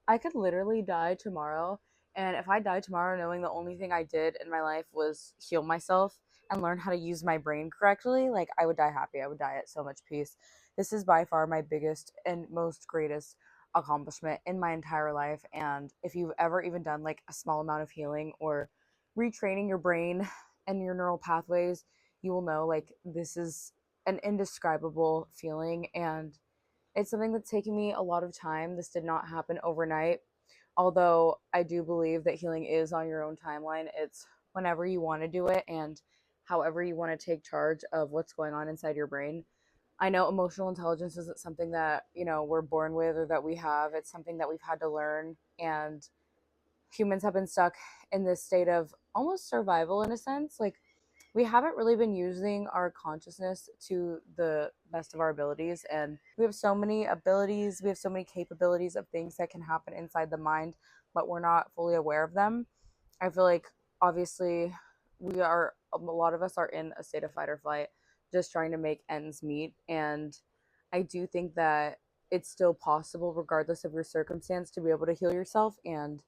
I could literally die tomorrow. And if I died tomorrow knowing the only thing I did in my life was heal myself and learn how to use my brain correctly, like I would die happy. I would die at so much peace. This is by far my biggest and most greatest accomplishment in my entire life. And if you've ever even done like a small amount of healing or retraining your brain and your neural pathways, you will know like this is an indescribable feeling, and it's something that's taken me a lot of time. This did not happen overnight. Although I do believe that healing is on your own timeline. It's whenever you want to do it and however you want to take charge of what's going on inside your brain. I know emotional intelligence isn't something that, we're born with or that we have. It's something that we've had to learn, and humans have been stuck in this state of almost survival in a sense. Like we haven't really been using our consciousness to the best of our abilities, and we have so many abilities, we have so many capabilities of things that can happen inside the mind, but we're not fully aware of them. I feel like obviously a lot of us are in a state of fight or flight, just trying to make ends meet. And I do think that it's still possible regardless of your circumstance to be able to heal yourself, and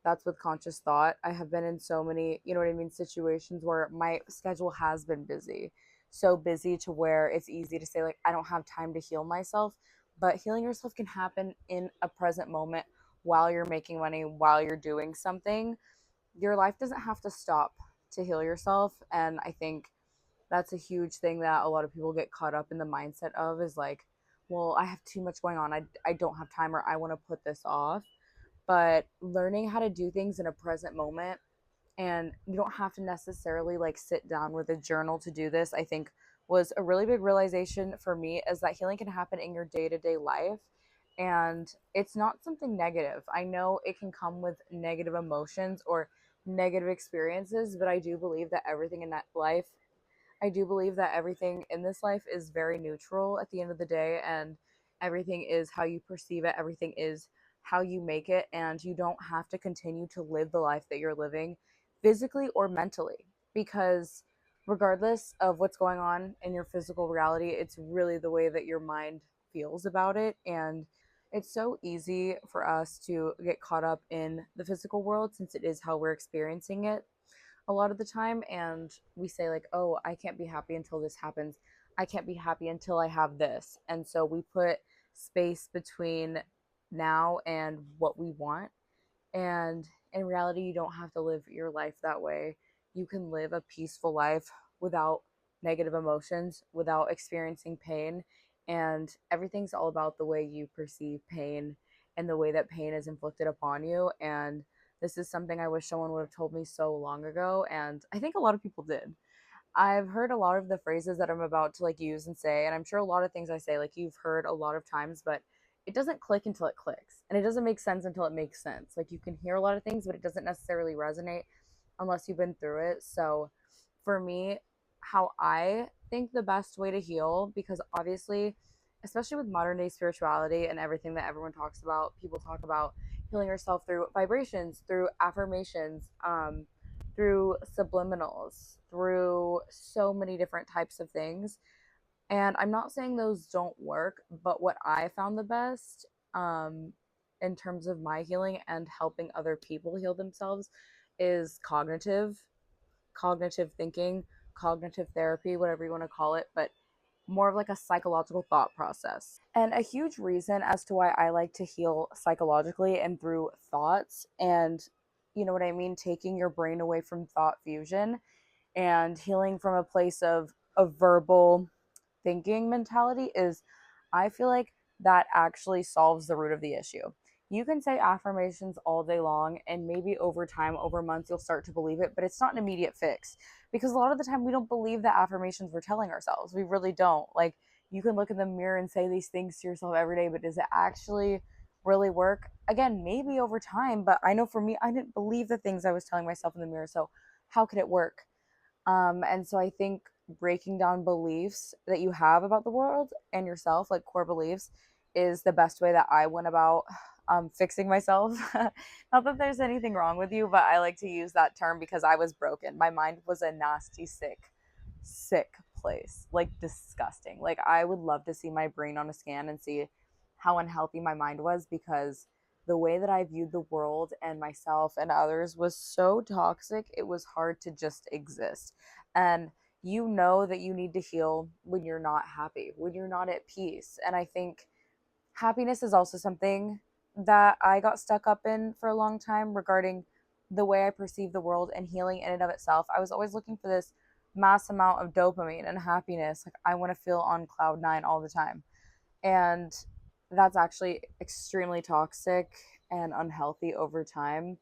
that's with conscious thought. I have been in so many, you know what I mean, situations where my schedule has been busy, so busy to where it's easy to say like I don't have time to heal myself. But healing yourself can happen in a present moment while you're making money, while you're doing something. Your life doesn't have to stop to heal yourself. And I think that's a huge thing that a lot of people get caught up in the mindset of, is like, well, I have too much going on, I don't have time, or I want to put this off. But learning how to do things in a present moment, and you don't have to necessarily like sit down with a journal to do this, I think was a really big realization for me, is that healing can happen in your day-to-day life. And it's not something negative. I know it can come with negative emotions or negative experiences, but I do believe that everything in this life is very neutral at the end of the day, and everything is how you perceive it, everything is how you make it, and you don't have to continue to live the life that you're living physically or mentally, because regardless of what's going on in your physical reality, it's really the way that your mind feels about it. And it's so easy for us to get caught up in the physical world since it is how we're experiencing it a lot of the time. And we say like, oh, I can't be happy until this happens, I can't be happy until I have this. And so we put space between now and what we want. And in reality, you don't have to live your life that way. You can live a peaceful life without negative emotions, without experiencing pain. And everything's all about the way you perceive pain and the way that pain is inflicted upon you. And this is something I wish someone would have told me so long ago. And I think a lot of people did. I've heard a lot of the phrases that I'm about to like use and say, and I'm sure a lot of things I say like you've heard a lot of times, but it doesn't click until it clicks, and it doesn't make sense until it makes sense. Like you can hear a lot of things, but it doesn't necessarily resonate unless you've been through it. So for me, how I think the best way to heal, because obviously, especially with modern day spirituality and everything that everyone talks about, people talk about healing yourself through vibrations, through affirmations, through subliminals, through so many different types of things. And I'm not saying those don't work, but what I found the best, um, in terms of my healing and helping other people heal themselves, is cognitive thinking, cognitive therapy, whatever you want to call it, but more of like a psychological thought process. And a huge reason as to why I like to heal psychologically and through thoughts, and you know what I mean, taking your brain away from thought fusion and healing from a place of a verbal thinking mentality, is I feel like that actually solves the root of the issue. You can say affirmations all day long, and maybe over time, over months, you'll start to believe it, but it's not an immediate fix, because a lot of the time we don't believe the affirmations we're telling ourselves. We really don't. Like, you can look in the mirror and say these things to yourself every day, but does it actually really work? Again, maybe over time, but I know for me, I didn't believe the things I was telling myself in the mirror. So, how could it work? And so I think breaking down beliefs that you have about the world and yourself, like core beliefs, is the best way that I went about fixing myself. Not that there's anything wrong with you, but I like to use that term because I was broken. My mind was a nasty, sick place, like disgusting. Like I would love to see my brain on a scan and see how unhealthy my mind was, because the way that I viewed the world and myself and others was so toxic, it was hard to just exist. And you know that you need to heal when you're not happy, when you're not at peace. And I think happiness is also something that I got stuck up in for a long time regarding the way I perceive the world, and healing in and of itself. I was always looking for this mass amount of dopamine and happiness. Like, I want to feel on cloud nine all the time. And that's actually extremely toxic and unhealthy over time.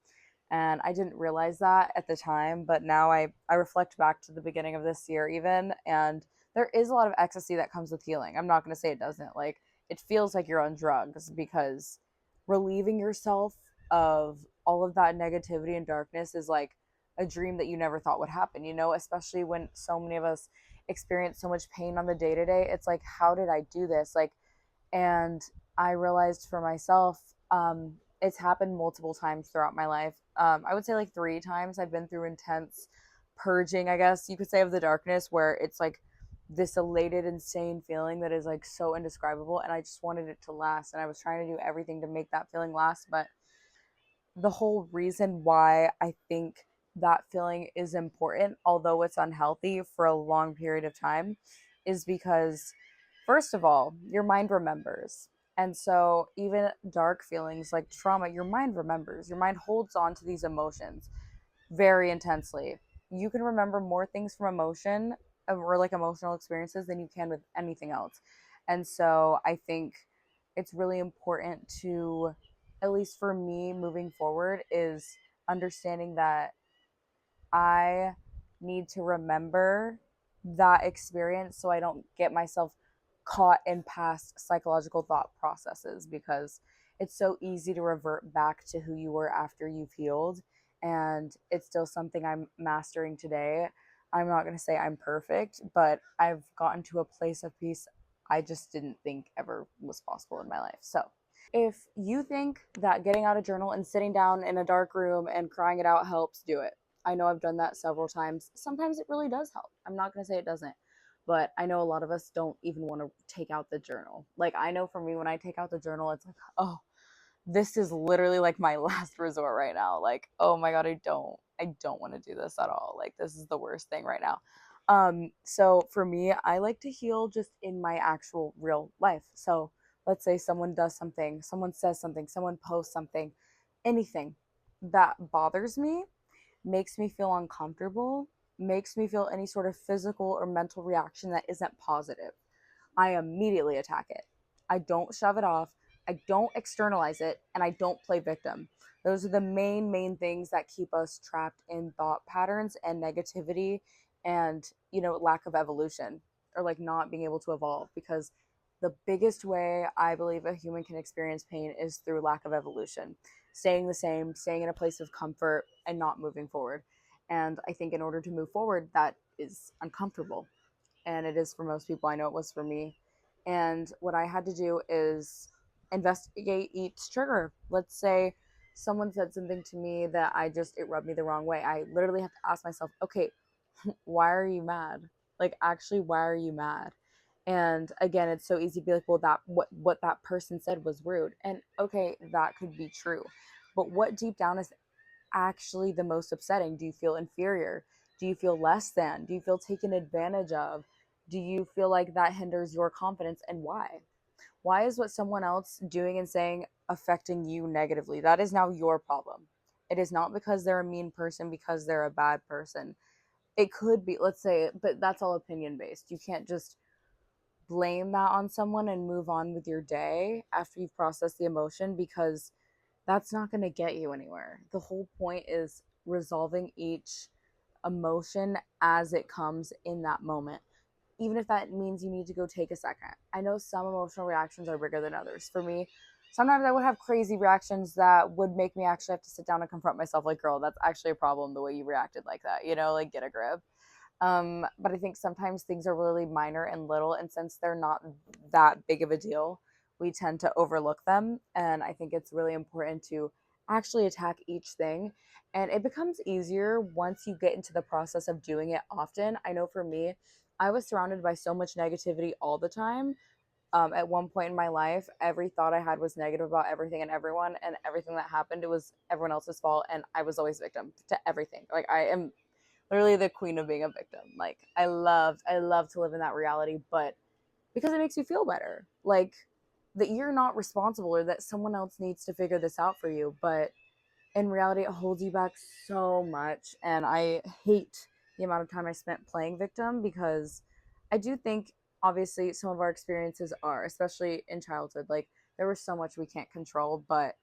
And I didn't realize that at the time, but now I reflect back to the beginning of this year even, and there is a lot of ecstasy that comes with healing. I'm not going to say it doesn't. Like, it feels like you're on drugs, because relieving yourself of all of that negativity and darkness is like a dream that you never thought would happen, especially when so many of us experience so much pain on the day to day. It's like, how did I do this? Like, and I realized for myself, it's happened multiple times throughout my life. I would say like 3 times I've been through intense purging, I guess you could say, of the darkness, where it's like this elated, insane feeling that is like so indescribable. And I just wanted it to last. And I was trying to do everything to make that feeling last. But the whole reason why I think that feeling is important, although it's unhealthy for a long period of time, is because, first of all, your mind remembers. And so, even dark feelings like trauma, your mind remembers. Your mind holds on to these emotions very intensely. You can remember more things from emotion, or like emotional experiences, than you can with anything else. And so I think it's really important to, at least for me moving forward, is understanding that I need to remember that experience so I don't get myself caught in past psychological thought processes, because it's so easy to revert back to who you were after you've healed. And it's still something I'm mastering today. I'm not going to say I'm perfect, but I've gotten to a place of peace I just didn't think ever was possible in my life. So, if you think that getting out a journal and sitting down in a dark room and crying it out helps, do it. I know I've done that several times. Sometimes it really does help. I'm not going to say it doesn't. But I know a lot of us don't even want to take out the journal. Like, I know for me, when I take out the journal, it's like, oh, this is literally like my last resort right now. Like, oh my God, I don't want to do this at all. Like, this is the worst thing right now. So for me, I like to heal just in my actual real life. So let's say someone does something, someone says something, someone posts something, anything that bothers me, makes me feel uncomfortable, makes me feel any sort of physical or mental reaction that isn't positive, I immediately attack it. I don't shove it off. I don't externalize it, and I don't play victim. Those are the main things that keep us trapped in thought patterns and negativity, and, lack of evolution, or like not being able to evolve, because the biggest way I believe a human can experience pain is through lack of evolution, staying the same, staying in a place of comfort and not moving forward. And I think in order to move forward, that is uncomfortable, and it is for most people. I know it was for me. And what I had to do is investigate each trigger. Let's say someone said something to me that it rubbed me the wrong way. I literally have to ask myself, okay, why are you mad? Like, actually, why are you mad? And again, it's so easy to be like, well, that what that person said was rude. And okay, that could be true. But what deep down is actually the most upsetting? Do you feel inferior? Do you feel less than? Do you feel taken advantage of? Do you feel like that hinders your confidence, and why? Why is what someone else doing and saying affecting you negatively? That is now your problem. It is not because they're a mean person, because they're a bad person. It could be, let's say, but that's all opinion based. You can't just blame that on someone and move on with your day after you've processed the emotion, because that's not going to get you anywhere. The whole point is resolving each emotion as it comes in that moment, even if that means you need to go take a second. I know some emotional reactions are bigger than others. For me, sometimes I would have crazy reactions that would make me actually have to sit down and confront myself, like, girl, that's actually a problem the way you reacted like that, like, get a grip. But I think sometimes things are really minor and little, and since they're not that big of a deal, we tend to overlook them. And I think it's really important to actually attack each thing. And it becomes easier once you get into the process of doing it often. I know for me, I was surrounded by so much negativity all the time. At one point in my life, every thought I had was negative about everything and everyone, and everything that happened, it was everyone else's fault, and I was always victim to everything. Like, I am literally the queen of being a victim. Like, I love to live in that reality, but because it makes you feel better, like that you're not responsible or that someone else needs to figure this out for you. But in reality, it holds you back so much, and I hate the amount of time I spent playing victim, because I do think obviously some of our experiences are, especially in childhood, like there was so much we can't control, but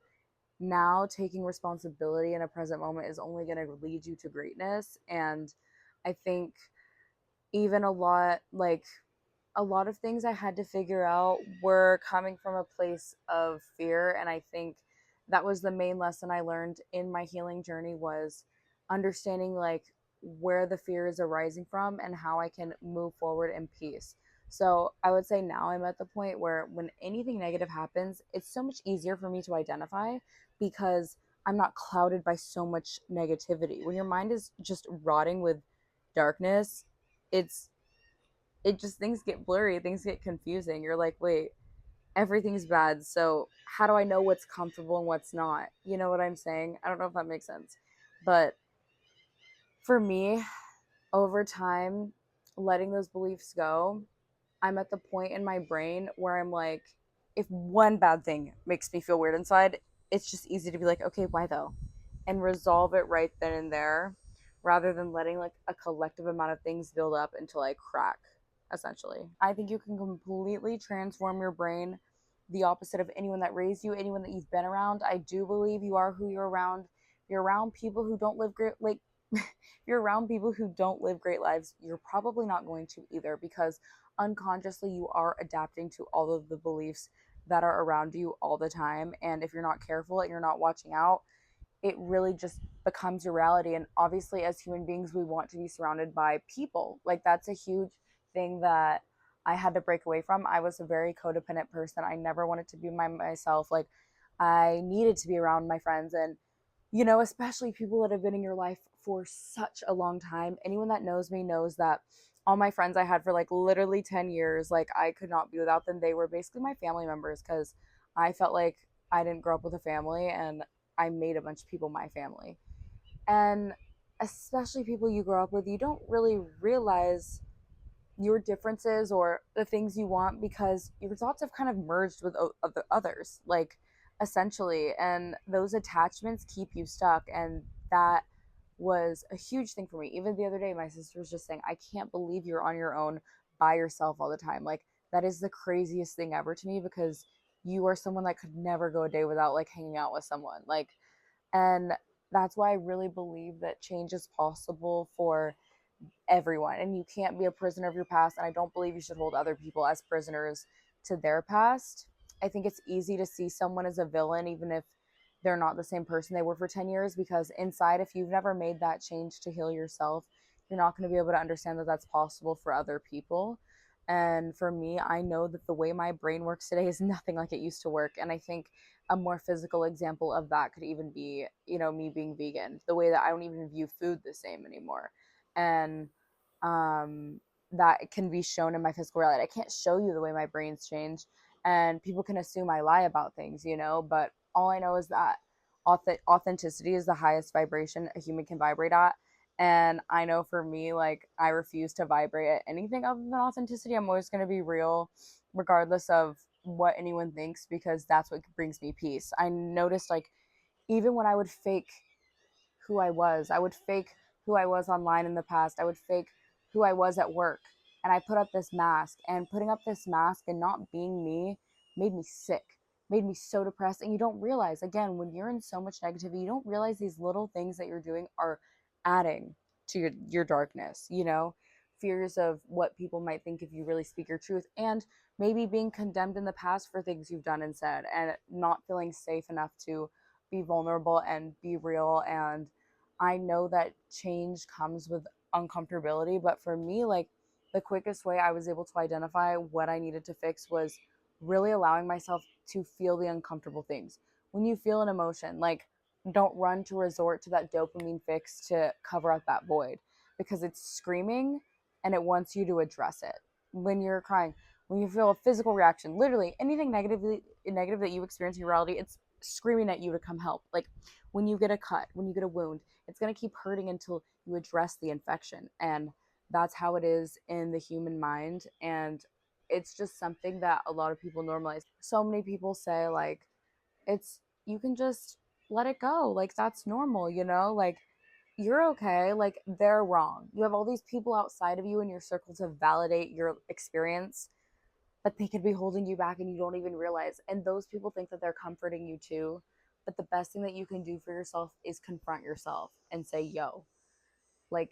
now taking responsibility in a present moment is only going to lead you to greatness. And I think even a lot of things I had to figure out were coming from a place of fear. And I think that was the main lesson I learned in my healing journey, was understanding like where the fear is arising from and how I can move forward in peace. So I would say now I'm at the point where when anything negative happens, it's so much easier for me to identify, because I'm not clouded by so much negativity. When your mind is just rotting with darkness, it's it just, things get blurry, things get confusing. You're like, wait, everything's bad. So how do I know what's comfortable and what's not? You know what I'm saying? I don't know if that makes sense. But for me, over time, letting those beliefs go, I'm at the point in my brain where I'm like, if one bad thing makes me feel weird inside, it's just easy to be like, okay, why though? And resolve it right then and there, rather than letting like a collective amount of things build up until I crack, essentially. I think you can completely transform your brain the opposite of anyone that raised you, anyone that you've been around. I do believe you are who you're around. If you're around people who don't live great, like, if you're around people who don't live great lives, you're probably not going to either, because unconsciously you are adapting to all of the beliefs that are around you all the time. And if you're not careful and you're not watching out, it really just becomes your reality. And obviously, as human beings, we want to be surrounded by people. Like, that's a huge thing that I had to break away from. I was a very codependent person. I never wanted to be myself. Like, I needed to be around my friends, and especially people that have been in your life for such a long time. Anyone that knows me knows that all my friends I had for like literally 10 years, like I could not be without them. They were basically my family members, because I felt like I didn't grow up with a family, and I made a bunch of people my family. And especially people you grow up with, you don't really realize your differences or the things you want, because your thoughts have kind of merged with the others, like, essentially, and those attachments keep you stuck. And that was a huge thing for me. Even the other day, my sister was just saying, I can't believe you're on your own by yourself all the time. Like, that is the craziest thing ever to me, because you are someone that could never go a day without like hanging out with someone, like. And that's why I really believe that change is possible for everyone, and you can't be a prisoner of your past. And I don't believe you should hold other people as prisoners to their past. I think it's easy to see someone as a villain, even if they're not the same person they were for 10 years, because inside, if you've never made that change to heal yourself, you're not going to be able to understand that that's possible for other people. And for me, I know that the way my brain works today is nothing like it used to work. And I think a more physical example of that could even be, me being vegan, the way that I don't even view food the same anymore. And that can be shown in my physical reality. I can't show you the way my brain's changed, and people can assume I lie about things, but all I know is that authenticity is the highest vibration a human can vibrate at. And I know for me, like, I refuse to vibrate at anything other than authenticity. I'm always going to be real, regardless of what anyone thinks, because that's what brings me peace. I noticed, like, even when I would fake who I would fake who I was online in the past. I would fake who I was at work. And I put up this mask, and putting up this mask and not being me made me sick, made me so depressed. And you don't realize, again, when you're in so much negativity, you don't realize these little things that you're doing are adding to your darkness, fears of what people might think if you really speak your truth, and maybe being condemned in the past for things you've done and said, and not feeling safe enough to be vulnerable and be real. And I know that change comes with uncomfortability, but for me, like, the quickest way I was able to identify what I needed to fix was really allowing myself to feel the uncomfortable things. When you feel an emotion, like, don't run to resort to that dopamine fix to cover up that void, because it's screaming and it wants you to address it. When you're crying, when you feel a physical reaction, literally anything negative that you experience in your reality, it's screaming at you to come help. Like when you get a cut, when you get a wound, it's going to keep hurting until you address the infection. And that's how it is in the human mind. And it's just something that a lot of people normalize. So many people say, like, it's, you can just let it go. Like, that's normal, you know? Like, you're okay. Like, they're wrong. You have all these people outside of you in your circle to validate your experience, but they could be holding you back and you don't even realize. And those people think that they're comforting you too. But the best thing that you can do for yourself is confront yourself and say, yo, like,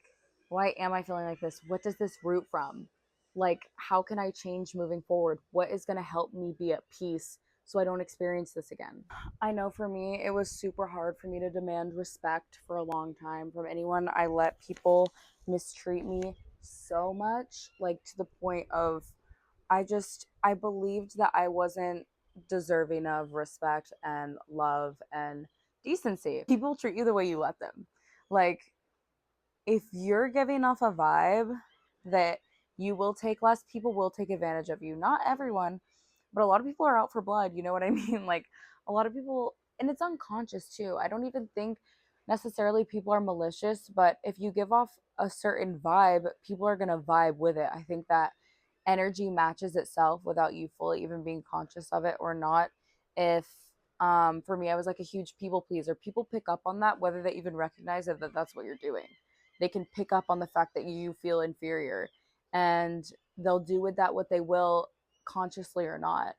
why am I feeling like this? What does this root from? Like, how can I change moving forward? What is going to help me be at peace so I don't experience this again? I know for me, it was super hard for me to demand respect for a long time from anyone. I let people mistreat me so much, like to the point of I believed that I wasn't deserving of respect and love and decency. People treat you the way you let them. Like, if you're giving off a vibe that you will take less, people will take advantage of you. Not everyone, but a lot of people are out for blood. You know what I mean? Like, a lot of people, and it's unconscious too. I don't even think necessarily people are malicious, but if you give off a certain vibe, people are going to vibe with it. I think that energy matches itself without you fully even being conscious of it or not. If for me, I was like a huge people pleaser. People pick up on that whether they even recognize it, that that's what you're doing. They can pick up on the fact that you feel inferior, and they'll do with that what they will, consciously or not.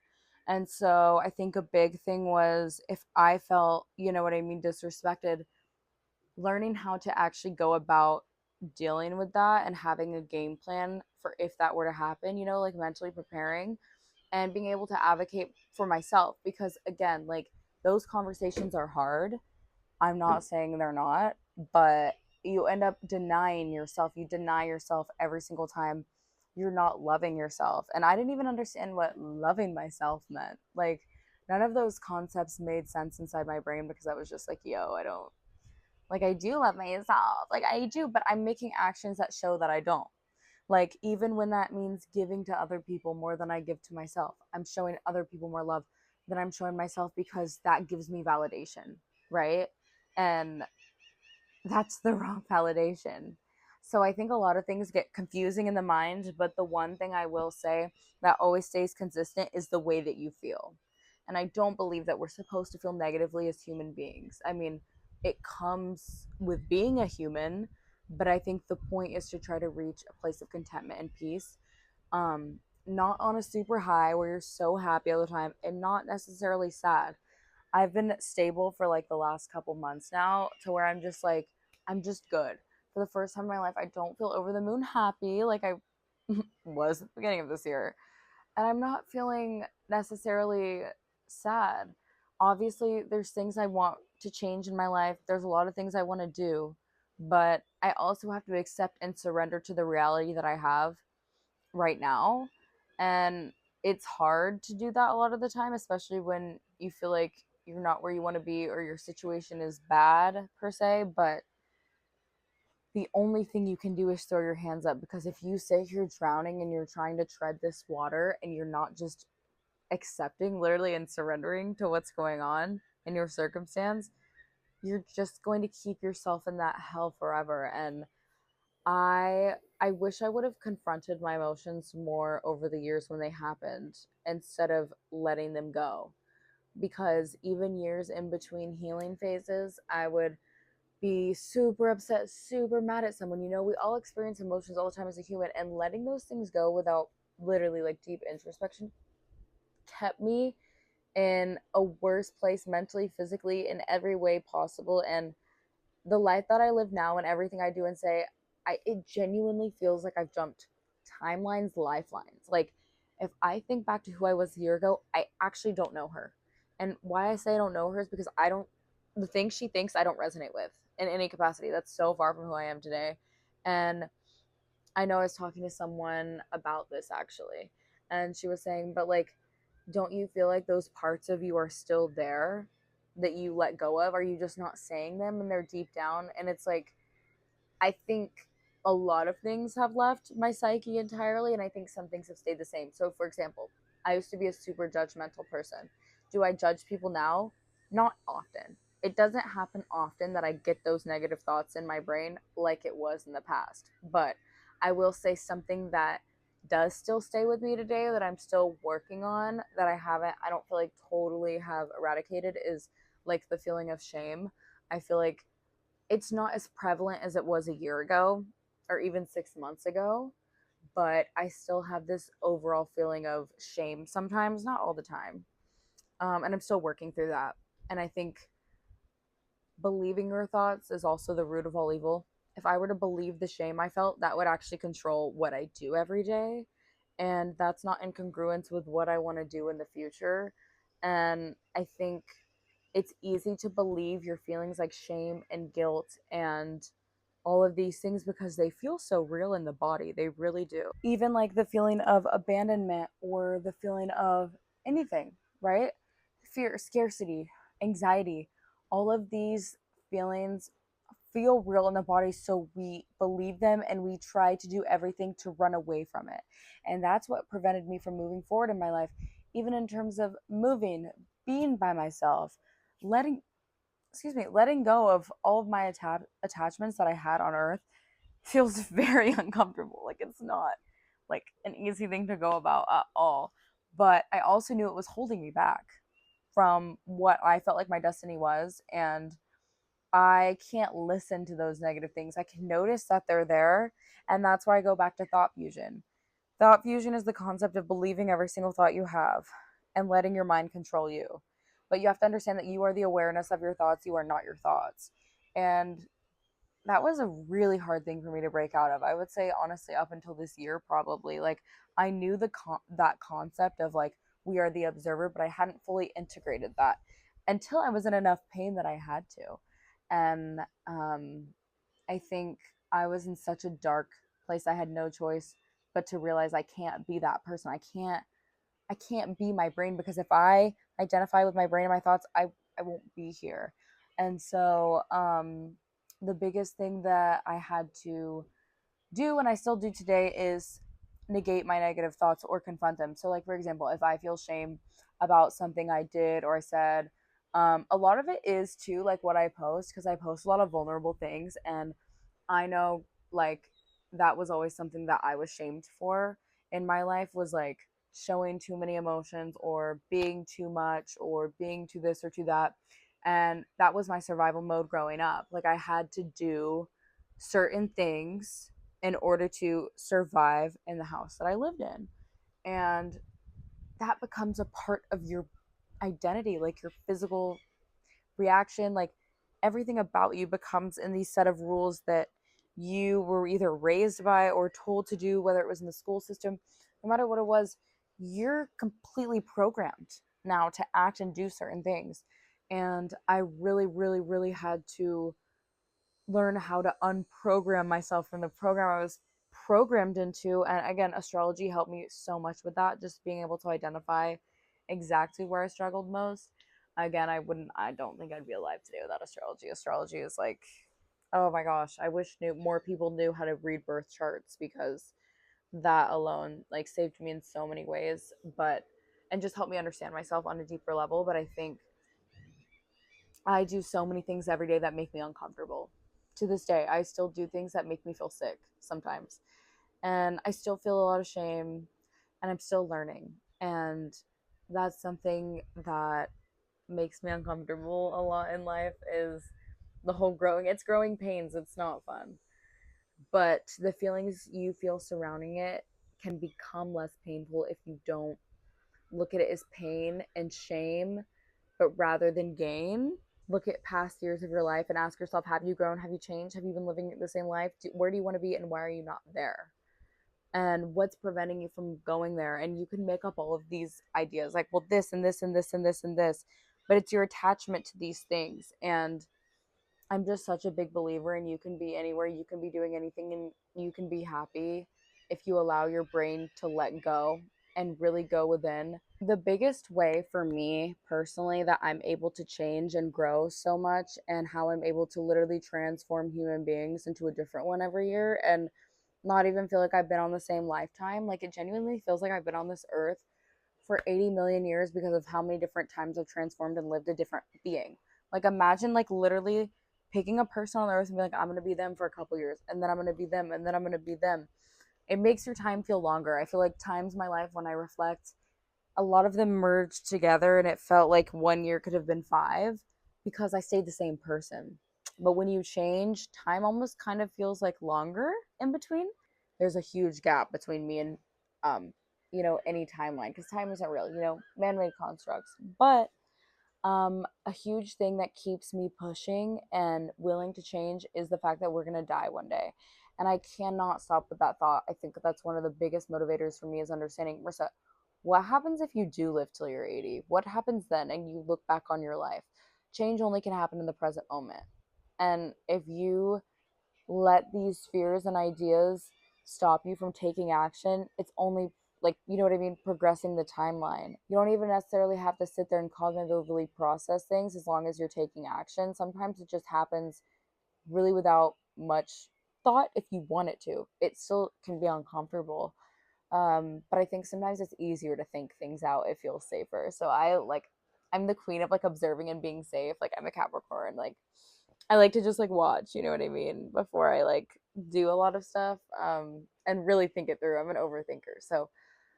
And so I think a big thing was, if I felt, you know what I mean, disrespected, learning how to actually go about dealing with that and having a game plan for if that were to happen, you know, like mentally preparing and being able to advocate for myself. Because again, like, those conversations are hard. I'm not saying they're not, but you end up denying yourself. You deny yourself every single time. You're not loving yourself. And I didn't even understand what loving myself meant. Like, none of those concepts made sense inside my brain, because I was just like, yo, I don't, like, I do love myself. Like, I do, but I'm making actions that show that I don't. Like, even when that means giving to other people more than I give to myself, I'm showing other people more love than I'm showing myself, because that gives me validation, right? And that's the wrong validation. So I think a lot of things get confusing in the mind, but the one thing I will say that always stays consistent is the way that you feel. And I don't believe that we're supposed to feel negatively as human beings. I mean, it comes with being a human, but I think the point is to try to reach a place of contentment and peace. Not on a super high where you're so happy all the time, and not necessarily sad. I've been stable for like the last couple months now, to where I'm just like, I'm just good. For the first time in my life, I don't feel over the moon happy like I was at the beginning of this year. And I'm not feeling necessarily sad. Obviously, there's things I want to change in my life, there's a lot of things I want to do, but I also have to accept and surrender to the reality that I have right now. And it's hard to do that a lot of the time, especially when you feel like you're not where you want to be or your situation is bad per se. But the only thing you can do is throw your hands up, because if you say you're drowning and you're trying to tread this water and you're not just accepting literally and surrendering to what's going on in your circumstance, you're just going to keep yourself in that hell forever. And I wish I would have confronted my emotions more over the years when they happened, instead of letting them go. Because even years in between healing phases, I would be super upset, super mad at someone. You know, we all experience emotions all the time as a human, and letting those things go without literally like deep introspection kept me in a worse place mentally, physically, in every way possible. And the life that I live now and everything I do and say, it genuinely feels like I've jumped timelines, lifelines. Like, if I think back to who I was a year ago, I actually don't know her. And why I say I don't know her is because I don't, the things she thinks I don't resonate with in any capacity. That's so far from who I am today. And I know I was talking to someone about this actually, and she was saying, but like, don't you feel like those parts of you are still there that you let go of? Are you just not saying them and they're deep down? And it's like, I think a lot of things have left my psyche entirely, and I think some things have stayed the same. So, for example, I used to be a super judgmental person. Do I judge people now? Not often. It doesn't happen often that I get those negative thoughts in my brain like it was in the past. But I will say something that does still stay with me today that I'm still working on, that I don't feel like totally have eradicated, is like the feeling of shame. I feel like it's not as prevalent as it was a year ago or even 6 months ago, but I still have this overall feeling of shame sometimes, not all the time. And I'm still working through that. And I think believing your thoughts is also the root of all evil. If I were to believe the shame I felt, that would actually control what I do every day. And that's not in congruence with what I want to do in the future. And I think it's easy to believe your feelings like shame and guilt and all of these things because they feel so real in the body. They really do. Even like the feeling of abandonment or the feeling of anything, right? Fear, scarcity, anxiety, all of these feelings feel real in the body, so we believe them and we try to do everything to run away from it. And that's what prevented me from moving forward in my life, even in terms of moving, being by myself, letting letting go of all of my attachments that I had on earth feels very uncomfortable. Like it's not like an easy thing to go about at all. But I also knew it was holding me back from what I felt like my destiny was. And I can't listen to those negative things. I can notice that they're there. And that's why I go back to thought fusion. Thought fusion is the concept of believing every single thought you have and letting your mind control you. But you have to understand that you are the awareness of your thoughts, you are not your thoughts. And that was a really hard thing for me to break out of. I would say honestly up until this year probably. Like I knew that concept of like we are the observer, but I hadn't fully integrated that until I was in enough pain that I had to. And I think I was in such a dark place. I had no choice but to realize I can't be that person. I can't be my brain, because if I identify with my brain and my thoughts, I won't be here. And so the biggest thing that I had to do, and I still do today, is negate my negative thoughts or confront them. So like for example, if I feel shame about something I did or I said, a lot of it is too like what I post, because I post a lot of vulnerable things, and I know like that was always something that I was shamed for in my life, was like showing too many emotions or being too much or being too this or too that. And that was my survival mode growing up. Like I had to do certain things in order to survive in the house that I lived in. And that becomes a part of your identity, like your physical reaction, like everything about you becomes in these set of rules that you were either raised by or told to do, whether it was in the school system, no matter what it was, you're completely programmed now to act and do certain things. And I really, really, really had to learn how to unprogram myself from the program I was programmed into. And again, astrology helped me so much with that, just being able to identify exactly where I struggled most. Again, I don't think I'd be alive today without astrology. Astrology is like, oh my gosh, I wish more people knew how to read birth charts, because that alone like saved me in so many ways, but and just helped me understand myself on a deeper level. But I think I do so many things every day that make me uncomfortable. To this day, I still do things that make me feel sick sometimes. And I still feel a lot of shame, and I'm still learning. And that's something that makes me uncomfortable a lot in life, is the whole growing. It's growing pains. It's not fun. But the feelings you feel surrounding it can become less painful if you don't look at it as pain and shame, but rather than gain. Look at past years of your life and ask yourself, have you grown? Have you changed? Have you been living the same life? Where do you want to be, and why are you not there? And what's preventing you from going there? And you can make up all of these ideas like, well, this and this and this and this and this, but it's your attachment to these things. And I'm just such a big believer in you can be anywhere, you can be doing anything, and you can be happy if you allow your brain to let go and really go within. The biggest way for me personally that I'm able to change and grow so much, and how I'm able to literally transform human beings into a different one every year and not even feel like I've been on the same lifetime. Like, it genuinely feels like I've been on this earth for 80 million years because of how many different times I've transformed and lived a different being. Like, imagine like literally picking a person on earth and be like, I'm gonna be them for a couple years, and then I'm gonna be them, and then I'm gonna be them. It makes your time feel longer. I feel like times in my life when I reflect, a lot of them merged together and it felt like 1 year could have been five because I stayed the same person. But when you change, time almost kind of feels like longer in between. There's a huge gap between me and um any timeline, because time isn't real, man-made constructs. But a huge thing that keeps me pushing and willing to change is the fact that we're going to die one day. And I cannot stop with that thought. I think that's one of the biggest motivators for me, is understanding, Marissa, what happens if you do live till you're 80? What happens then and you look back on your life? Change only can happen in the present moment. And if you let these fears and ideas stop you from taking action, it's only, like, you know what I mean, progressing the timeline. You don't even necessarily have to sit there and cognitively process things as long as you're taking action. Sometimes it just happens really without much thought. If you want it to, it still can be uncomfortable. But I think sometimes it's easier to think things out. It feels safer. So I'm the queen of like observing and being safe. Like, I'm a Capricorn. Like, I like to just like watch, you know what I mean, before I like do a lot of stuff, and really think it through. I'm an overthinker. So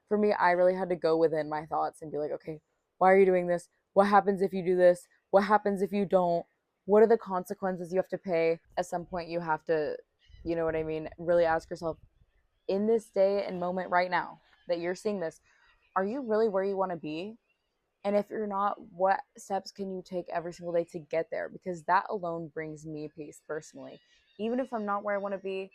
for me, I really had to go within my thoughts and be like, okay, why are you doing this? What happens if you do this? What happens if you don't? What are the consequences you have to pay? At some point, you have to, you know what I mean, really ask yourself, in this day and moment right now that you're seeing this, are you really where you want to be? And if you're not, what steps can you take every single day to get there? Because that alone brings me peace personally. Even if I'm not where I want to be,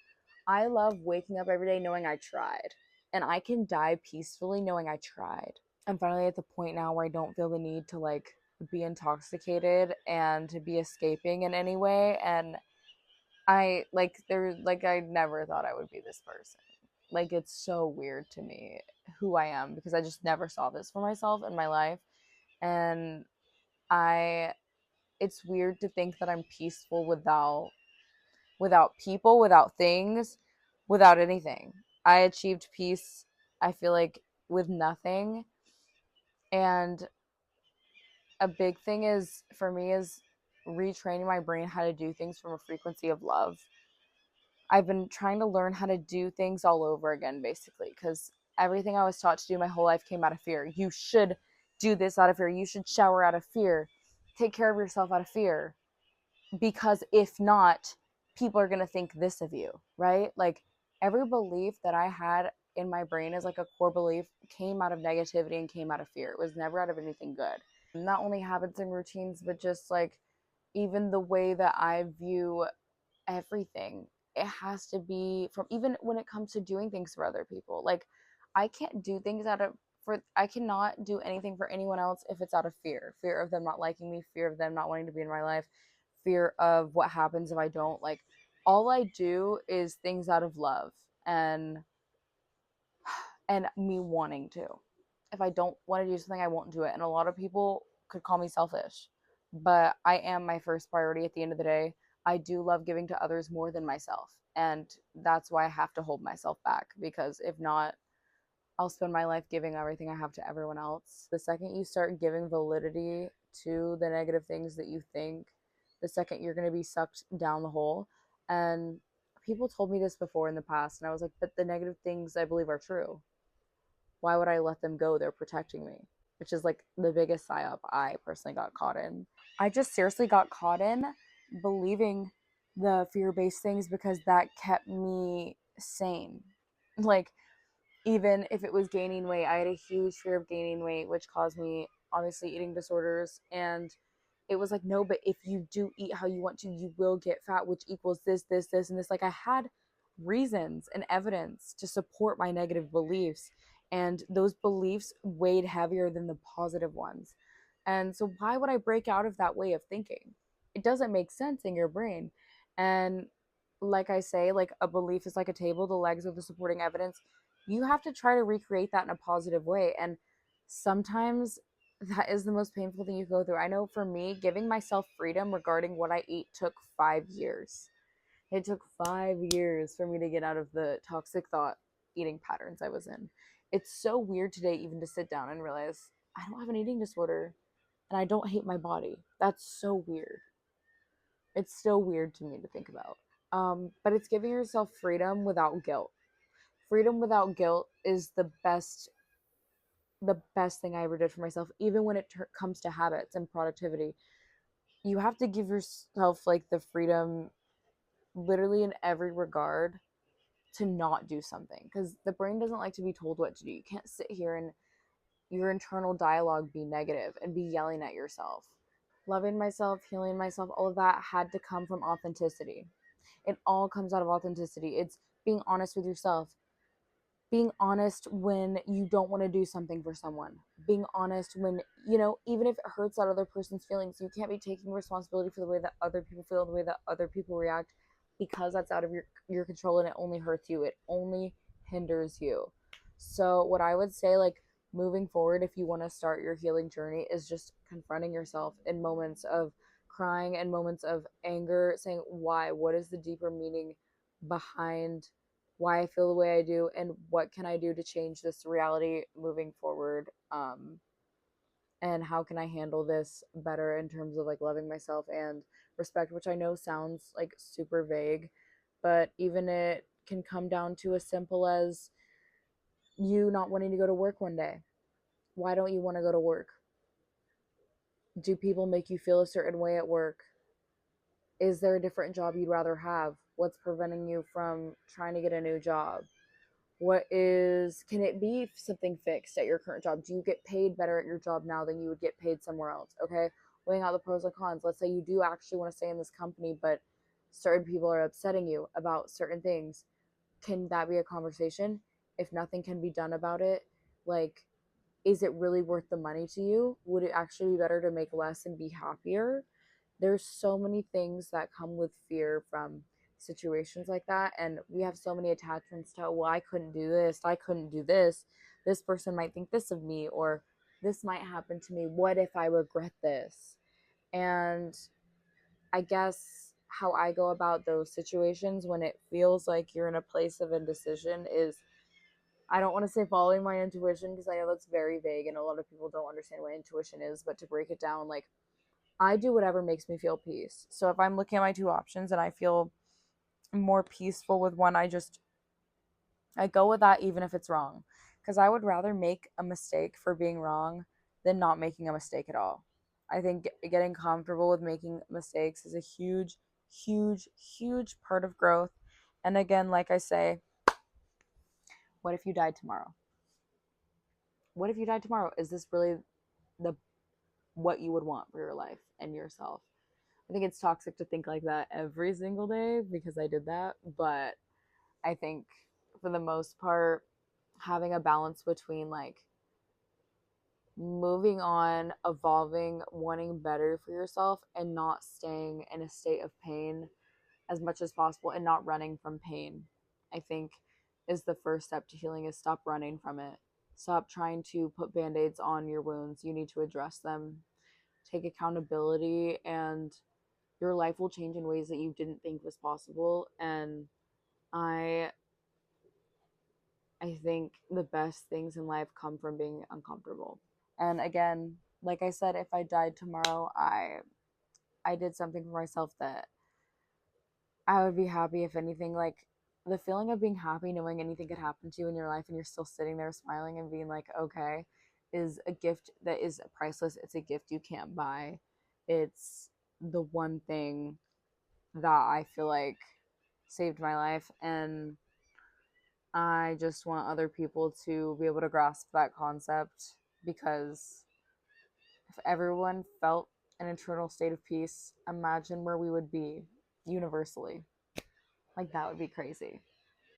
I love waking up every day knowing I tried. And I can die peacefully knowing I tried. I'm finally at the point now where I don't feel the need to like be intoxicated and to be escaping in any way. And I never thought I would be this person. Like, it's so weird to me who I am, because I just never saw this for myself in my life. And I it's weird to think that I'm peaceful without people, without things, without anything. I achieved peace, I feel like, with nothing. And a big thing is for me is retraining my brain how to do things from a frequency of love. I've been trying to learn how to do things all over again, basically, because everything I was taught to do my whole life came out of fear. You should do this out of fear. You should shower out of fear. Take care of yourself out of fear. Because if not, people are going to think this of you, right? Like, every belief that I had in my brain as like a core belief came out of negativity and came out of fear. It was never out of anything good. Not only habits and routines, but just like even the way that I view everything. It has to be from, even when it comes to doing things for other people. Like, I can't do things out of for I cannot do anything for anyone else if it's out of fear of them not liking me, fear of them not wanting to be in my life, fear of what happens if I don't. Like, all I do is things out of love and me wanting to. If I don't want to do something, I won't do it. And a lot of people could call me selfish, but I am my first priority at the end of the day. I do love giving to others more than myself. And that's why I have to hold myself back, because if not, I'll spend my life giving everything I have to everyone else. The second you start giving validity to the negative things that you think, the second you're going to be sucked down the hole. And people told me this before in the past, and I was like, but the negative things I believe are true. Why would I let them go? They're protecting me, which is like the biggest psyop I personally got caught in. I just seriously got caught in believing the fear based things because that kept me sane. Like, even if it was gaining weight, I had a huge fear of gaining weight, which caused me obviously eating disorders. And it was like, no, but if you do eat how you want to, you will get fat, which equals this, this, this, and this. Like, I had reasons and evidence to support my negative beliefs, and those beliefs weighed heavier than the positive ones. And so, why would I break out of that way of thinking? It doesn't make sense in your brain. And like I say, like, a belief is like a table, the legs are the supporting evidence. You have to try to recreate that in a positive way. And sometimes that is the most painful thing you go through. I know for me, giving myself freedom regarding what I eat took 5 years. It took 5 years for me to get out of the toxic thought eating patterns I was in. It's so weird today, even to sit down and realize I don't have an eating disorder and I don't hate my body. That's so weird. It's still weird to me to think about. But it's giving yourself freedom without guilt. Freedom without guilt is the best thing I ever did for myself, even when it comes to habits and productivity. You have to give yourself like the freedom literally in every regard to not do something, because the brain doesn't like to be told what to do. You can't sit here and your internal dialogue be negative and be yelling at yourself. Loving myself, healing myself, all of that had to come from authenticity. It all comes out of authenticity. It's being honest with yourself, being honest when you don't want to do something for someone, being honest when, even if it hurts that other person's feelings, you can't be taking responsibility for the way that other people feel, the way that other people react, because that's out of your control, and it only hurts you. It only hinders you. So what I would say, like, moving forward, if you want to start your healing journey, is just confronting yourself in moments of crying and moments of anger, saying why, what is the deeper meaning behind why I feel the way I do, and what can I do to change this reality moving forward. And how can I handle this better in terms of like loving myself and respect, which I know sounds like super vague, but even it can come down to as simple as you not wanting to go to work one day. Why don't you want to go to work? Do people make you feel a certain way at work? Is there a different job you'd rather have? What's preventing you from trying to get a new job? Can it be something fixed at your current job? Do you get paid better at your job now than you would get paid somewhere else? Okay, weighing out the pros and cons. Let's say you do actually want to stay in this company, but certain people are upsetting you about certain things. Can that be a conversation? If nothing can be done about it, like, is it really worth the money to you? Would it actually be better to make less and be happier? There's so many things that come with fear from situations like that, and we have so many attachments to, well, I couldn't do this, I couldn't do this person might think this of me, or this might happen to me, what if I regret this? And I guess how I go about those situations when it feels like you're in a place of indecision is, I don't want to say following my intuition, because I know that's very vague and a lot of people don't understand what intuition is, but to break it down, like, I do whatever makes me feel peace. So if I'm looking at my two options and I feel more peaceful with one, I go with that even if it's wrong, because I would rather make a mistake for being wrong than not making a mistake at all. I think getting comfortable with making mistakes is a huge, huge, huge part of growth. And again, like I say, what if you died tomorrow? What if you died tomorrow? Is this really the what you would want for your life and yourself? I think it's toxic to think like that every single day, because I did that, but I think for the most part, having a balance between like moving on, evolving, wanting better for yourself, and not staying in a state of pain as much as possible, and not running from pain, I think is the first step to healing. Is stop running from it. Stop trying to put band-aids on your wounds. You need to address them. Take accountability, and your life will change in ways that you didn't think was possible. And I I think the best things in life come from being uncomfortable. And again, like I said, if I died tomorrow, I did something for myself that I would be happy. If anything, like, the feeling of being happy knowing anything could happen to you in your life and you're still sitting there smiling and being like, okay, is a gift that is priceless. It's a gift you can't buy. It's the one thing that I feel like saved my life, and I just want other people to be able to grasp that concept, because if everyone felt an internal state of peace, imagine where we would be universally. Like, that would be crazy.